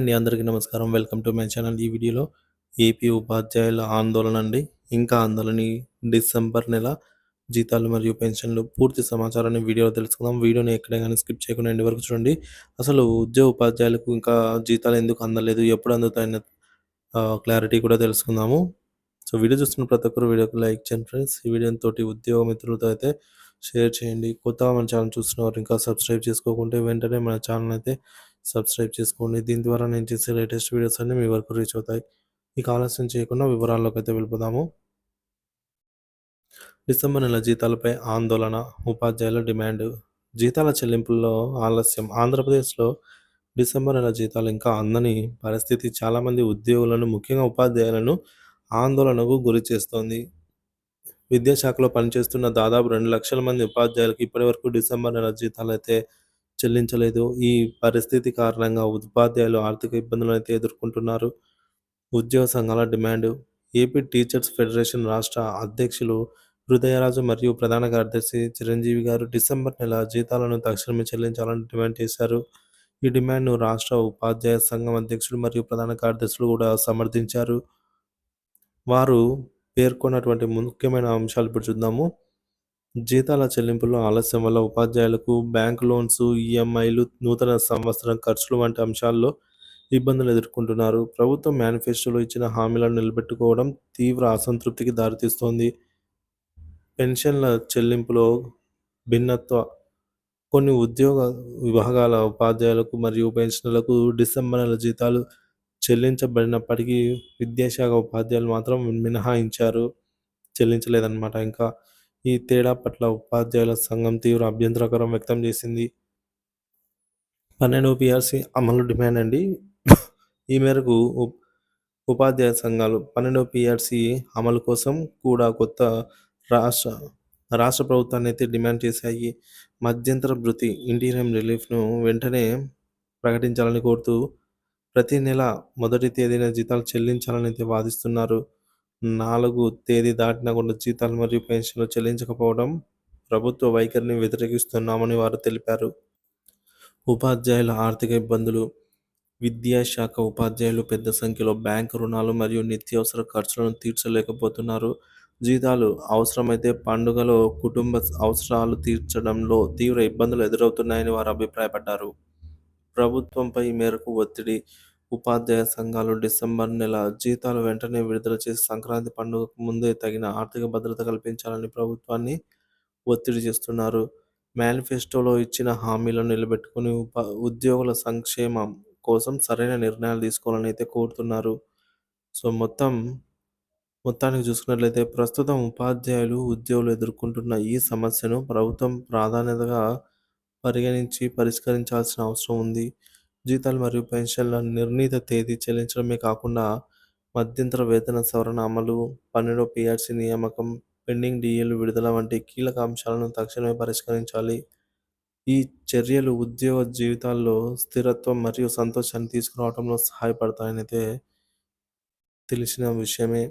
అందరికీ నమస్కారం. Welcome to my channel. ఈ వీడియోలో ఏపీ ఉపాధ్యాయుల ఆందోళన అండి. ఇంకా ఆందోళన ఈ డిసెంబర్ నెల జీతాలు మరియు పెన్షన్లు పూర్తి సమాచారాన్ని వీడియోలో తెలుసుకుందాం. వీడియోని ఎక్కడ గాని స్కిప్ చేయకుండా ఎండ్ వరకు చూడండి. అసలు ఉద్యోగాలకు ఇంకా జీతాలు ఎందుకు అందలేదు? ఎప్పుడు అందుతాయన్న క్లారిటీ కూడా తెలుసుకుందాము. సో, వీడియో చూస్తున్న ప్రతి ఒక్కరు వీడియోకి లైక్ చేయండి ఫ్రెండ్స్. ఈ వీడియోని తోటి ఉద్యోగ మిత్రులతో అయితే షేర్ చేయండి. కొత్తగా మన ఛానల్ చూస్తున్నవారు ఇంకా సబ్స్క్రైబ్ చేసుకోకుంటే వెంటనే మన ఛానల్ అయితే సబ్స్క్రైబ్ చేసుకోండి. దీని ద్వారా నేను చేసే లేటెస్ట్ వీడియోస్ అన్నీ మీ వరకు రీచ్ అవుతాయి. ఇక ఆలస్యం చేయకుండా వివరాల్లోకి అయితే వెళ్ళిపోదాము. డిసెంబర్ నెల జీతాలపై ఆందోళన, ఉపాధ్యాయుల డిమాండ్. జీతాల చెల్లింపుల్లో ఆలస్యం. ఆంధ్రప్రదేశ్లో డిసెంబర్ నెల జీతాలు ఇంకా అందని పరిస్థితి చాలామంది ఉద్యోగులను, ముఖ్యంగా ఉపాధ్యాయులను ఆందోళనకు గురి చేస్తోంది. విద్యాశాఖలో పనిచేస్తున్న దాదాపు 2,00,000 మంది ఉపాధ్యాయులకు ఇప్పటివరకు డిసెంబర్ నెల జీతాలైతే చెల్లించలేదు. ఈ పరిస్థితి కారణంగా ఉపాధ్యాయులు ఆర్థిక ఇబ్బందులనైతే ఎదుర్కొంటున్నారు. ఉద్యోగ సంఘాల డిమాండ్. ఏపీ టీచర్స్ ఫెడరేషన్ రాష్ట్ర అధ్యక్షులు హృదయరాజు మరియు ప్రధాన కార్యదర్శి చిరంజీవి గారు డిసెంబర్ నెల జీతాలను తక్షణమే చెల్లించాలని డిమాండ్ చేశారు. ఈ డిమాండ్ను రాష్ట్ర ఉపాధ్యాయ సంఘం అధ్యక్షులు మరియు ప్రధాన కార్యదర్శులు కూడా సమర్థించారు. వారు పేర్కొన్నటువంటి ముఖ్యమైన అంశాలు ఇప్పుడు చూద్దాము. జీతాల చెల్లింపుల్లో ఆలస్యం వల్ల ఉపాధ్యాయులకు బ్యాంక్ లోన్స్, ఈఎంఐలు, నూతన సంవత్సరం ఖర్చులు వంటి అంశాల్లో ఇబ్బందులు ఎదుర్కొంటున్నారు. ప్రభుత్వం మేనిఫెస్టోలో ఇచ్చిన హామీలను నిలబెట్టుకోవడం తీవ్ర అసంతృప్తికి దారితీస్తోంది. పెన్షన్ల చెల్లింపులో భిన్నత్వ. కొన్ని ఉద్యోగ విభాగాల ఉపాధ్యాయులకు మరియు పెన్షనర్లకు డిసెంబర్ నెల జీతాలు చెల్లించబడినప్పటికీ విద్యాశాఖ ఉపాధ్యాయులు మాత్రం మినహాయించారు. చెల్లించలేదన్నమాట. ఇంకా ఈ తేడా పట్ల ఉపాధ్యాయుల సంఘం తీవ్ర అభ్యంతరకరం వ్యక్తం చేసింది. 12వ పీఆర్సీ అమలు డిమాండ్ అండి. ఈ మేరకు ఉపాధ్యాయ సంఘాలు 12వ పీఆర్సీ అమలు కోసం కూడా కొత్త రాష్ట్ర రాష్ట్ర ప్రభుత్వాన్ని అయితే డిమాండ్ చేశాయి. మధ్యంతర భృతి, ఇంటీరియం రిలీఫ్ను వెంటనే ప్రకటించాలని కోరుతూ ప్రతి నెల మొదటి తేదీన జీతాలు చెల్లించాలని అయితే వాదిస్తున్నారు. 4 తేదీ దాటినా కూడా జీతాలు మరియు పెన్షన్లు చెల్లించకపోవడం ప్రభుత్వ వైఖరిని వ్యతిరేకిస్తున్నామని వారు తెలిపారు. ఉపాధ్యాయుల ఆర్థిక ఇబ్బందులు. విద్యాశాఖ ఉపాధ్యాయులు పెద్ద సంఖ్యలో బ్యాంకు రుణాలు మరియు నిత్యావసర ఖర్చులను తీర్చలేకపోతున్నారు. జీతాలు అవసరమైతే పండుగలో కుటుంబ అవసరాలు తీర్చడంలో తీవ్ర ఇబ్బందులు ఎదురవుతున్నాయని వారు అభిప్రాయపడ్డారు. ప్రభుత్వంపై ఈ మేరకు ఒత్తిడి. ఉపాధ్యాయ సంఘాలు డిసెంబర్ నెల జీతాలు వెంటనే విడుదల చేసి సంక్రాంతి పండుగకు ముందే తగిన ఆర్థిక భద్రత కల్పించాలని ప్రభుత్వాన్ని ఒత్తిడి చేస్తున్నారు. మేనిఫెస్టోలో ఇచ్చిన హామీలను నిలబెట్టుకుని ఉద్యోగుల సంక్షేమం కోసం సరైన నిర్ణయాలు తీసుకోవాలని అయితే కోరుతున్నారు. సో, మొత్తానికి చూసుకున్నట్లయితే ప్రస్తుతం ఉపాధ్యాయులు, ఉద్యోగులు ఎదుర్కొంటున్న ఈ సమస్యను ప్రభుత్వం ప్రాధాన్యతగా పరిగణించి పరిష్కరించాల్సిన అవసరం ఉంది. జీతాలు మరియు పెన్షన్ల నిర్ణీత తేదీ చెల్లించడమే కాకుండా మధ్యంతర వేతన సవరణ అమలు, 12వ పీఆర్సీ నియామకం, పెండింగ్ డీఏలు విడుదల వంటి కీలక అంశాలను తక్షణమే పరిష్కరించాలి. ఈ చర్యలు ఉద్యోగ జీవితాల్లో స్థిరత్వం మరియు సంతోషాన్ని తీసుకురావడంలో సహాయపడతాయని అయితే తెలిసిన విషయమే.